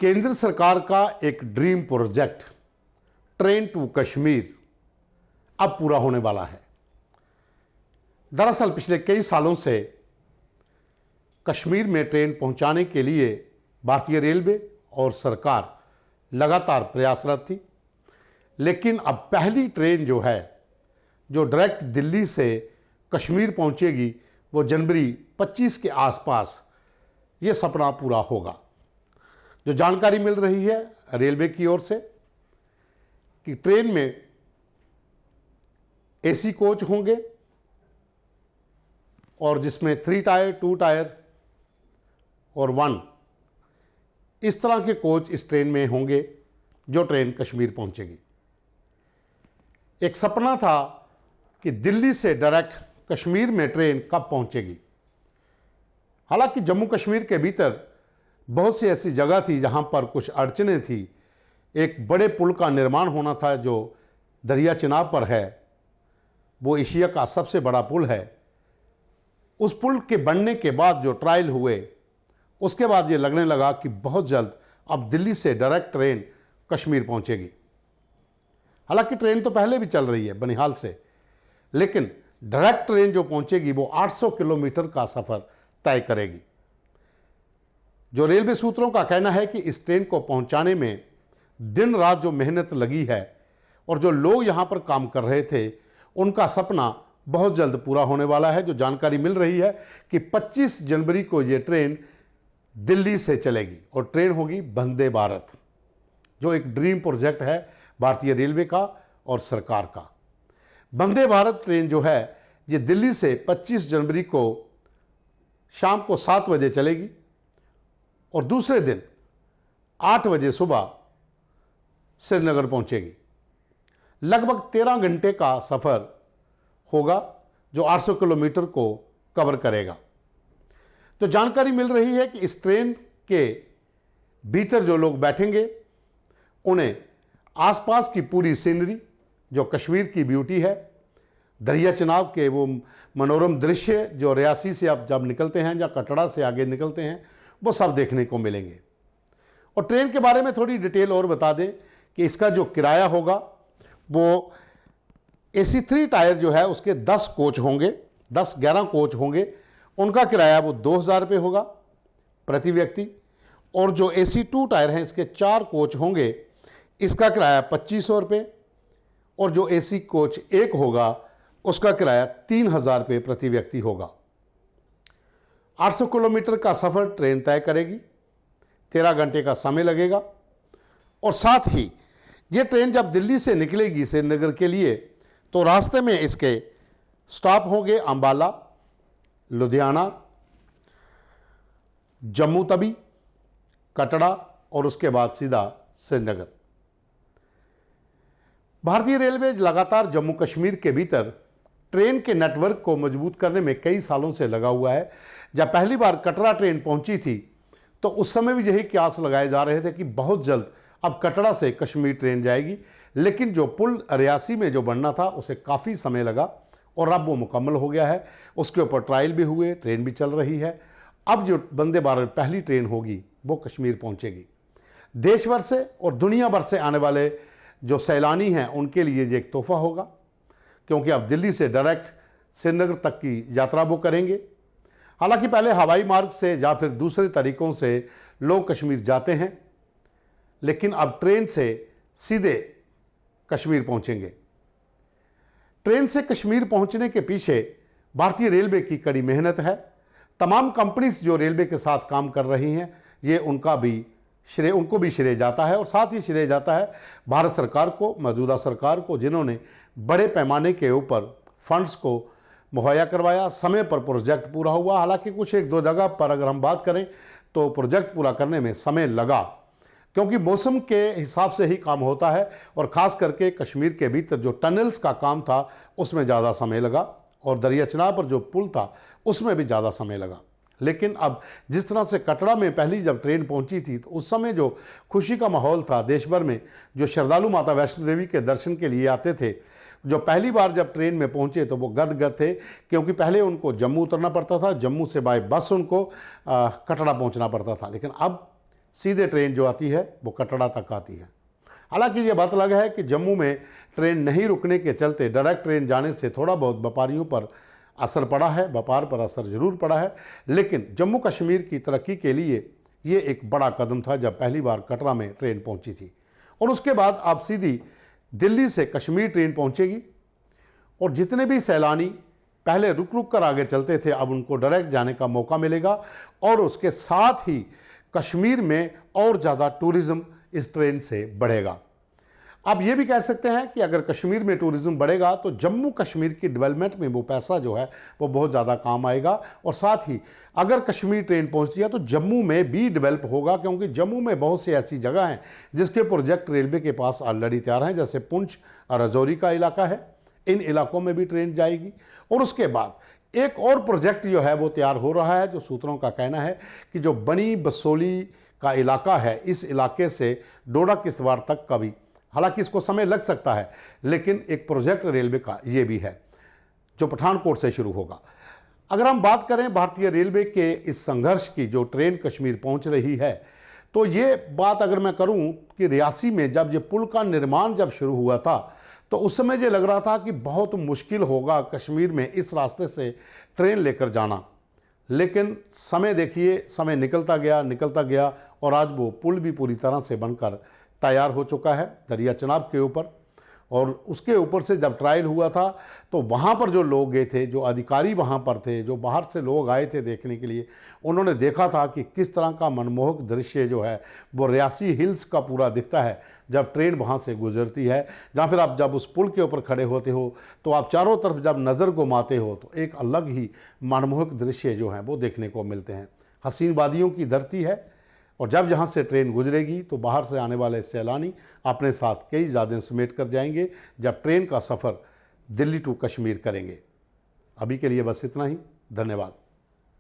केंद्र सरकार का एक dream project train to Kashmir अब पूरा होने वाला है। दरअसल पिछले कई सालों से कश्मीर में ट्रेन पहुंचाने के लिए भारतीय रेलवे और सरकार लगातार प्रयासरत थी, लेकिन अब पहली ट्रेन जो डायरेक्ट दिल्ली से कश्मीर पहुंचेगी वो जनवरी 25 के आसपास ये सपना पूरा होगा। जो जानकारी मिल रही है रेलवे की ओर से कि ट्रेन में एसी कोच होंगे और जिसमें 3 टायर, 2 टायर और 1 इस तरह के कोच इस ट्रेन में होंगे जो ट्रेन कश्मीर पहुंचेगी। एक सपना था कि दिल्ली से डायरेक्ट कश्मीर में ट्रेन कब पहुंचेगी। हालांकि जम्मू कश्मीर के भीतर बहुत सी ऐसी जगह थी जहां पर कुछ अड़चनें थी। एक बड़े पुल का निर्माण होना था जो दरिया चिनाब पर है, वो एशिया का सबसे बड़ा पुल है। उस पुल के बनने के बाद जो ट्रायल हुए उसके बाद ये लगने लगा कि बहुत जल्द अब दिल्ली से डायरेक्ट ट्रेन कश्मीर पहुंचेगी। हालांकि ट्रेन तो पहले भी चल रही है बनिहाल से, लेकिन डायरेक्ट ट्रेन जो पहुंचेगी वो 800 किलोमीटर का सफ़र तय करेगी। जो रेलवे सूत्रों का कहना है कि इस ट्रेन को पहुंचाने में दिन रात जो मेहनत लगी है और जो लोग यहां पर काम कर रहे थे उनका सपना बहुत जल्द पूरा होने वाला है। जो जानकारी मिल रही है कि 25 जनवरी को ये ट्रेन दिल्ली से चलेगी और ट्रेन होगी वंदे भारत, जो एक ड्रीम प्रोजेक्ट है भारतीय रेलवे का और सरकार का। वंदे भारत ट्रेन जो है ये दिल्ली से 25 जनवरी को शाम को 7 बजे चलेगी और दूसरे दिन 8 बजे सुबह श्रीनगर पहुंचेगी। लगभग 13 घंटे का सफ़र होगा जो 800 किलोमीटर को कवर करेगा। तो जानकारी मिल रही है कि इस ट्रेन के भीतर जो लोग बैठेंगे उन्हें आसपास की पूरी सीनरी जो कश्मीर की ब्यूटी है, दरिया चिनाब के वो मनोरम दृश्य जो रियासी से आप जब निकलते हैं या कटड़ा से आगे निकलते हैं वो सब देखने को मिलेंगे। और ट्रेन के बारे में थोड़ी डिटेल और बता दें कि इसका जो किराया होगा वो एसी 3 टायर जो है उसके 10 कोच होंगे, 10-11 कोच होंगे, उनका किराया वो 2000 रुपये होगा प्रति व्यक्ति। और जो एसी 2 टायर हैं इसके 4 कोच होंगे, इसका किराया 2500 रुपये। और जो एसी कोच 1 होगा उसका किराया 3000 रुपये प्रति व्यक्ति होगा। 800 किलोमीटर का सफ़र ट्रेन तय करेगी, 13 घंटे का समय लगेगा। और साथ ही ये ट्रेन जब दिल्ली से निकलेगी श्रीनगर के लिए तो रास्ते में इसके स्टॉप होंगे अंबाला, लुधियाना, जम्मू तवी, कटड़ा और उसके बाद सीधा श्रीनगर। भारतीय रेलवे लगातार जम्मू कश्मीर के भीतर ट्रेन के नेटवर्क को मजबूत करने में कई सालों से लगा हुआ है। जब पहली बार कटरा ट्रेन पहुंची थी तो उस समय भी यही कयास लगाए जा रहे थे कि बहुत जल्द अब कटरा से कश्मीर ट्रेन जाएगी, लेकिन जो पुल रियासी में जो बनना था उसे काफ़ी समय लगा और अब वो मुकम्मल हो गया है। उसके ऊपर ट्रायल भी हुए, ट्रेन भी चल रही है। अब जो वंदे भारत पहली ट्रेन होगी वो कश्मीर पहुंचेगी। देश भर से और दुनिया भर से आने वाले जो सैलानी हैं उनके लिए ये एक तोहफा होगा, क्योंकि अब दिल्ली से डायरेक्ट श्रीनगर तक की यात्रा वो करेंगे। हालांकि पहले हवाई मार्ग से या फिर दूसरे तरीक़ों से लोग कश्मीर जाते हैं, लेकिन अब ट्रेन से सीधे कश्मीर पहुंचेंगे। ट्रेन से कश्मीर पहुंचने के पीछे भारतीय रेलवे की कड़ी मेहनत है। तमाम कंपनीज जो रेलवे के साथ काम कर रही हैं ये उनको भी श्रेय जाता है और साथ ही श्रेय जाता है भारत सरकार को, मौजूदा सरकार को, जिन्होंने बड़े पैमाने के ऊपर फंड्स को मुहैया करवाया। समय पर प्रोजेक्ट पूरा हुआ। हालांकि कुछ 1-2 जगह पर अगर हम बात करें तो प्रोजेक्ट पूरा करने में समय लगा, क्योंकि मौसम के हिसाब से ही काम होता है और ख़ास करके कश्मीर के भीतर जो टनल्स का काम था उसमें ज़्यादा समय लगा और दरिया चिनाब पर जो पुल था उसमें भी ज़्यादा समय लगा। लेकिन अब जिस तरह से कटरा में पहली जब ट्रेन पहुंची थी तो उस समय जो खुशी का माहौल था देश भर में, जो श्रद्धालु माता वैष्णो देवी के दर्शन के लिए आते थे, जो पहली बार जब ट्रेन में पहुंचे तो वो गदगद थे, क्योंकि पहले उनको जम्मू उतरना पड़ता था, जम्मू से बाय बस उनको कटरा पहुंचना पड़ता था। लेकिन अब सीधे ट्रेन जो आती है वो कटरा तक आती है। हालांकि ये बात अलग है कि जम्मू में ट्रेन नहीं रुकने के चलते डायरेक्ट ट्रेन जाने से थोड़ा बहुत व्यापारियों पर असर पड़ा है, व्यापार पर असर जरूर पड़ा है, लेकिन जम्मू कश्मीर की तरक्की के लिए ये एक बड़ा कदम था जब पहली बार कटरा में ट्रेन पहुंची थी। और उसके बाद आप सीधी दिल्ली से कश्मीर ट्रेन पहुंचेगी और जितने भी सैलानी पहले रुक रुक कर आगे चलते थे अब उनको डायरेक्ट जाने का मौका मिलेगा और उसके साथ ही कश्मीर में और ज़्यादा टूरिज़्म इस ट्रेन से बढ़ेगा। आप ये भी कह सकते हैं कि अगर कश्मीर में टूरिज़्म बढ़ेगा तो जम्मू कश्मीर की डेवलपमेंट में वो पैसा जो है वो बहुत ज़्यादा काम आएगा और साथ ही अगर कश्मीर ट्रेन पहुंचती है तो जम्मू में भी डेवलप होगा, क्योंकि जम्मू में बहुत सी ऐसी जगह हैं जिसके प्रोजेक्ट रेलवे के पास ऑलरेडी तैयार हैं, जैसे पुंछ और राजौरी का इलाका है। इन इलाकों में भी ट्रेन जाएगी। और उसके बाद एक और प्रोजेक्ट जो है वो तैयार हो रहा है, जो सूत्रों का कहना है कि जो बनी बसोली का इलाका है, इस इलाके से डोडा किश्तवाड़ तक का भी, हालांकि इसको समय लग सकता है, लेकिन एक प्रोजेक्ट रेलवे का ये भी है जो पठानकोट से शुरू होगा। अगर हम बात करें भारतीय रेलवे के इस संघर्ष की, जो ट्रेन कश्मीर पहुंच रही है, तो ये बात अगर मैं करूं कि रियासी में जब ये पुल का निर्माण जब शुरू हुआ था तो उस समय ये लग रहा था कि बहुत मुश्किल होगा कश्मीर में इस रास्ते से ट्रेन लेकर जाना, लेकिन समय देखिए, समय निकलता गया और आज वो पुल भी पूरी तरह से बनकर तैयार हो चुका है दरिया चनाब के ऊपर। और उसके ऊपर से जब ट्रायल हुआ था तो वहाँ पर जो लोग गए थे, जो अधिकारी वहाँ पर थे, जो बाहर से लोग आए थे देखने के लिए, उन्होंने देखा था कि किस तरह का मनमोहक दृश्य जो है वो रियासी हिल्स का पूरा दिखता है जब ट्रेन वहाँ से गुजरती है। या फिर आप जब उस पुल के ऊपर खड़े होते हो तो आप चारों तरफ जब नज़र घुमाते हो तो एक अलग ही मनमोहक दृश्य जो हैं वो देखने को मिलते हैं। हसीन वादियों की धरती है और जब यहाँ से ट्रेन गुजरेगी तो बाहर से आने वाले सैलानी अपने साथ कई यादें समेट कर जाएंगे जब ट्रेन का सफ़र दिल्ली टू कश्मीर करेंगे। अभी के लिए बस इतना ही। धन्यवाद।